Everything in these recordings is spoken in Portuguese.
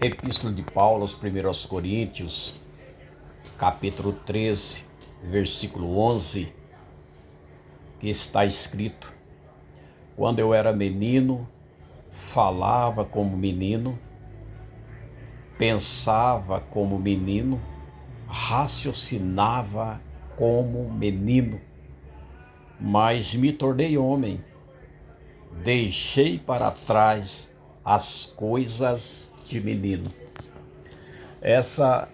Epístola de Paulo aos 1 Coríntios, capítulo 13, versículo 11, que está escrito: Quando eu era menino, falava como menino, pensava como menino, raciocinava como menino, mas me tornei homem, deixei para trás as coisas de menino. Essa,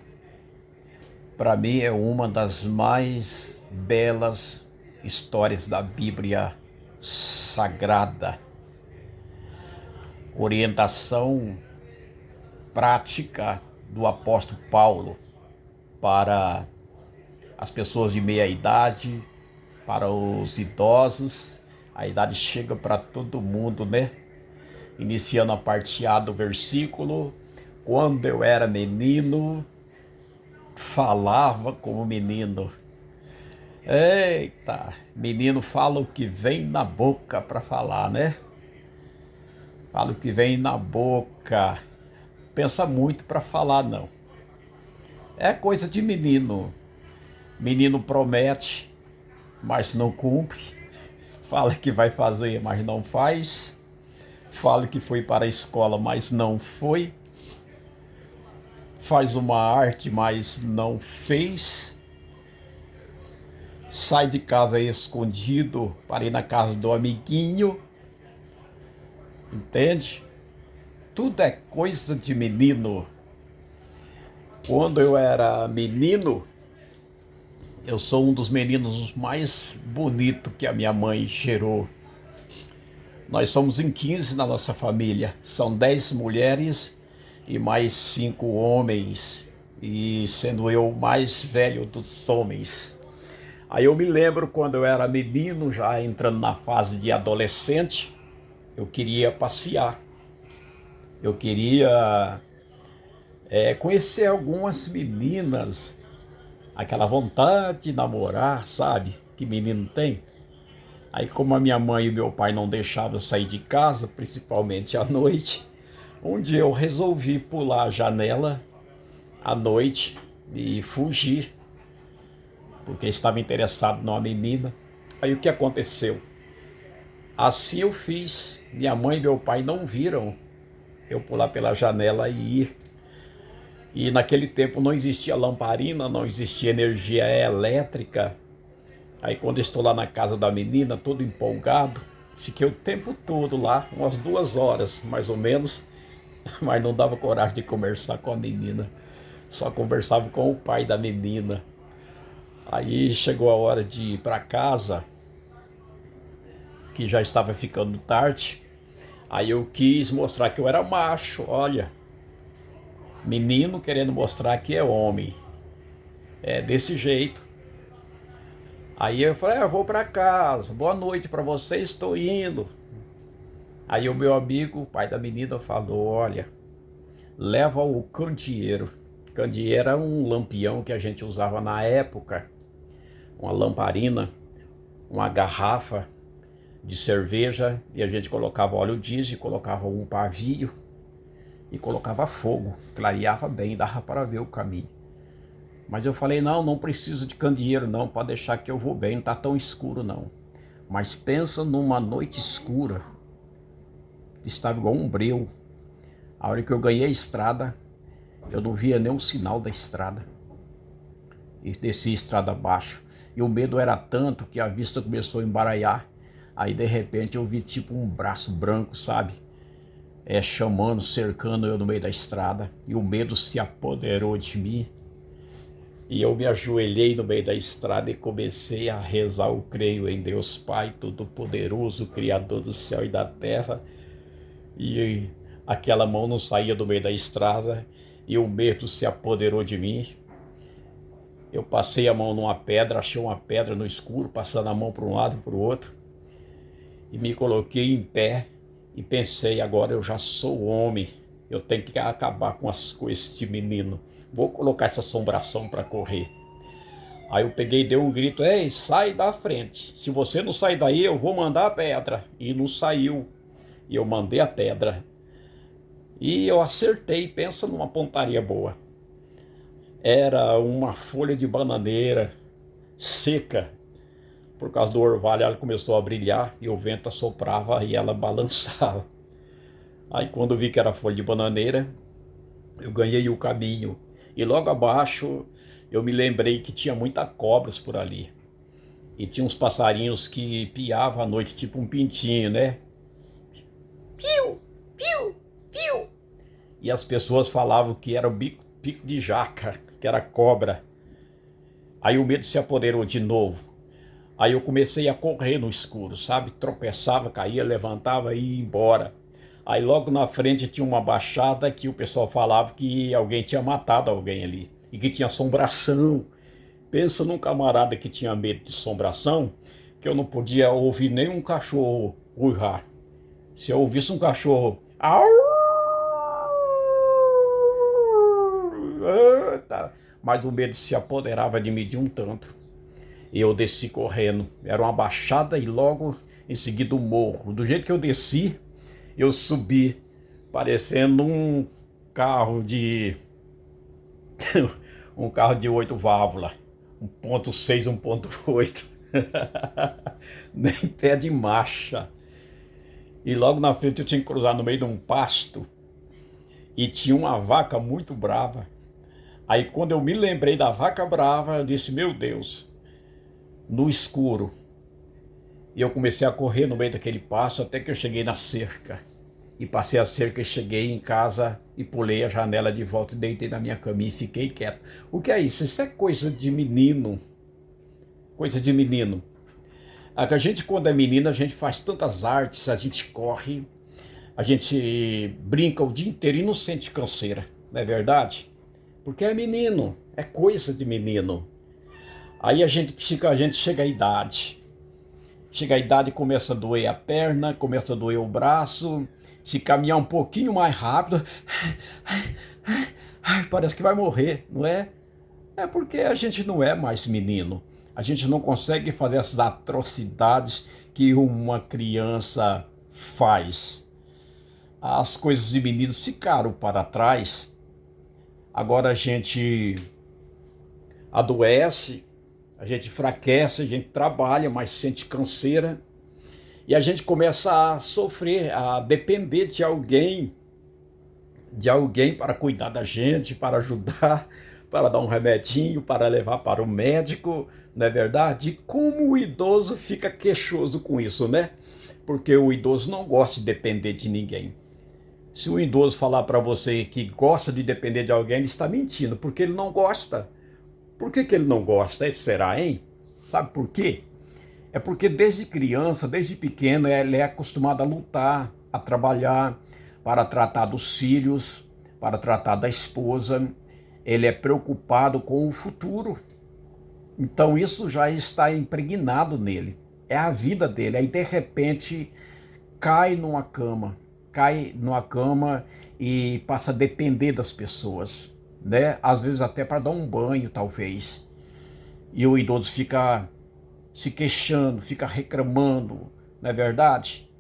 para mim, é uma das mais belas histórias da Bíblia Sagrada. Orientação prática do apóstolo Paulo para as pessoas de meia idade, para os idosos. A idade chega para todo mundo, né? Iniciando a parte A do versículo: quando eu era menino, falava como menino. Eita, menino fala o que vem na boca para falar, né? Fala o que vem na boca. Pensa muito para falar, não. É coisa de menino. Menino promete, mas não cumpre. Fala que vai fazer, mas não faz. Fala que foi para a escola, mas não foi. Faz uma arte, mas não fez. Sai de casa escondido para ir na casa do amiguinho. Entende? Tudo é coisa de menino. Quando eu era menino, eu sou um dos meninos mais bonitos que a minha mãe gerou. Nós somos em 15 na nossa família. São 10 mulheres e mais 5 homens. E sendo eu o mais velho dos homens. Aí eu me lembro quando eu era menino, já entrando na fase de adolescente, eu queria passear. Eu queria conhecer algumas meninas, aquela vontade de namorar, sabe? Que menino tem. Aí, como a minha mãe e meu pai não deixavam eu sair de casa, principalmente à noite, um dia eu resolvi pular a janela à noite e fugir, porque estava interessado numa menina. Aí o que aconteceu? Assim eu fiz. Minha mãe e meu pai não viram eu pular pela janela e ir. E naquele tempo não existia lamparina, não existia energia elétrica. Aí quando estou lá na casa da menina, todo empolgado, fiquei o tempo todo lá, umas 2 horas mais ou menos, mas não dava coragem de conversar com a menina. Só conversava com o pai da menina. Aí chegou a hora de ir para casa, que já estava ficando tarde. Aí eu quis mostrar que eu era macho, olha. Menino querendo mostrar que é homem. É desse jeito. Aí eu falei, eu vou para casa, boa noite para você, estou indo. Aí o meu amigo, o pai da menina, falou, olha, leva o candeeiro. Candeeiro era um lampião que a gente usava na época, uma lamparina, uma garrafa de cerveja, e a gente colocava óleo diesel, colocava um pavio e colocava fogo, clareava bem, dava para ver o caminho. Mas eu falei, não preciso de candeeiro não, pode deixar que eu vou bem, não está tão escuro não. Mas pensa numa noite escura, estava igual um breu. A hora que eu ganhei a estrada, eu não via nenhum sinal da estrada. E desci a estrada abaixo. E o medo era tanto que a vista começou a embaralhar. Aí de repente eu vi tipo um braço branco, sabe? Chamando, cercando eu no meio da estrada. E o medo se apoderou de mim. E eu me ajoelhei no meio da estrada e comecei a rezar o creio em Deus Pai Todo-Poderoso, Criador do céu e da terra. E aquela mão não saía do meio da estrada e o medo se apoderou de mim. Eu passei a mão numa pedra, achei uma pedra no escuro, passando a mão para um lado e para o outro. E me coloquei em pé e pensei, agora eu já sou homem. Eu tenho que acabar com as coisas de menino. Vou colocar essa assombração para correr. Aí eu peguei e dei um grito, ei, sai da frente. Se você não sair daí, eu vou mandar a pedra. E não saiu. E eu mandei a pedra. E eu acertei, pensa numa pontaria boa. Era uma folha de bananeira seca. Por causa do orvalho, ela começou a brilhar e o vento assoprava e ela balançava. Aí quando eu vi que era folha de bananeira, eu ganhei o caminho. E logo abaixo eu me lembrei que tinha muitas cobras por ali. E tinha uns passarinhos que piavam à noite, tipo um pintinho, né? Piu, piu, piu. E as pessoas falavam que era o pico de jaca, que era cobra. Aí o medo se apoderou de novo. Aí eu comecei a correr no escuro, sabe? Tropeçava, caía, levantava e ia embora. Aí logo na frente tinha uma baixada que o pessoal falava que alguém tinha matado alguém ali. E que tinha assombração. Pensa num camarada que tinha medo de assombração, que eu não podia ouvir nenhum cachorro urrar. Se eu ouvisse um cachorro... Au! Eita! Mas o medo se apoderava de mim de um tanto. E eu desci correndo. Era uma baixada e logo em seguida um morro. Do jeito que eu desci, eu subi, parecendo um carro de... um carro de 8 válvulas. 1.6, 1.8. Nem pé de marcha. E logo na frente eu tinha que cruzar no meio de um pasto. E tinha uma vaca muito brava. Aí quando eu me lembrei da vaca brava, eu disse, meu Deus, no escuro. E eu comecei a correr no meio daquele pasto até que eu cheguei na cerca. E passei a cerca e cheguei em casa e pulei a janela de volta e deitei na minha caminha e fiquei quieto. O que é isso? Isso é coisa de menino. Coisa de menino. A gente, quando é menino, a gente faz tantas artes, a gente corre, a gente brinca o dia inteiro e não sente canseira, não é verdade? Porque é menino, é coisa de menino. Aí a gente chega à idade. Chega a idade e começa a doer a perna, começa a doer o braço. Se caminhar um pouquinho mais rápido, parece que vai morrer, não é? É porque a gente não é mais menino. A gente não consegue fazer essas atrocidades que uma criança faz. As coisas de meninos ficaram para trás. Agora a gente adoece, a gente enfraquece, a gente trabalha, mas sente canseira. E a gente começa a sofrer, a depender de alguém para cuidar da gente, para ajudar, para dar um remedinho, para levar para o médico, não é verdade? E como o idoso fica queixoso com isso, né? Porque o idoso não gosta de depender de ninguém. Se o idoso falar para você que gosta de depender de alguém, ele está mentindo, porque ele não gosta. Por que ele não gosta? Será, hein? Sabe por quê? É porque desde criança, desde pequeno, ele é acostumado a lutar, a trabalhar para tratar dos filhos, para tratar da esposa. Ele é preocupado com o futuro. Então isso já está impregnado nele. É a vida dele. Aí de repente cai numa cama e passa a depender das pessoas, né? Às vezes até para dar um banho, talvez. E o idoso fica se queixando, fica reclamando, não é verdade?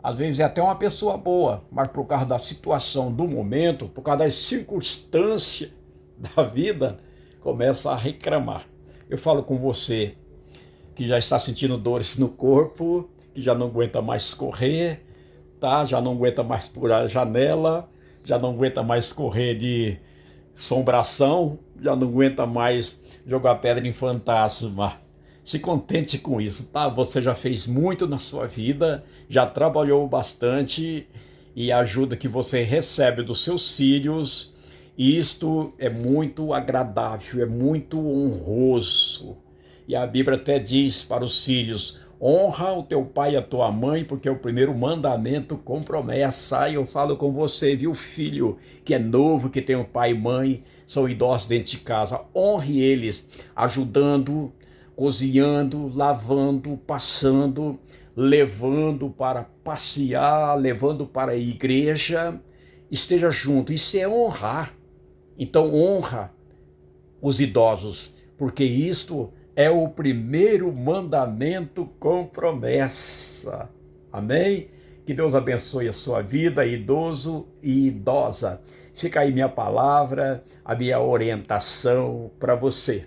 Às vezes é até uma pessoa boa, mas por causa da situação do momento, por causa das circunstâncias da vida, começa a reclamar. Eu falo com você que já está sentindo dores no corpo, que já não aguenta mais correr, tá? Já não aguenta mais pular a janela, já não aguenta mais correr de assombração, já não aguenta mais jogar pedra em fantasma. Se contente com isso, tá? Você já fez muito na sua vida, já trabalhou bastante e a ajuda que você recebe dos seus filhos, isto é muito agradável, é muito honroso. E a Bíblia até diz para os filhos, honra o teu pai e a tua mãe, porque é o primeiro mandamento com promessa. E eu falo com você, viu, filho, que é novo, que tem um pai e mãe, são idosos dentro de casa. Honre eles, ajudando, cozinhando, lavando, passando, levando para passear, levando para a igreja. Esteja junto. Isso é honrar. Então honra os idosos, porque isto é o primeiro mandamento com promessa. Amém? Que Deus abençoe a sua vida, idoso e idosa. Fica aí minha palavra, a minha orientação para você.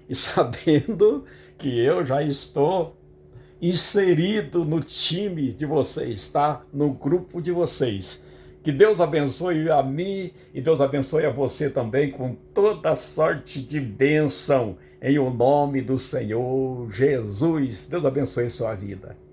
E sabendo que eu já estou inserido no time de vocês, está no grupo de vocês. Que Deus abençoe a mim e Deus abençoe a você também com toda sorte de bênção, em o nome do Senhor Jesus. Deus abençoe a sua vida.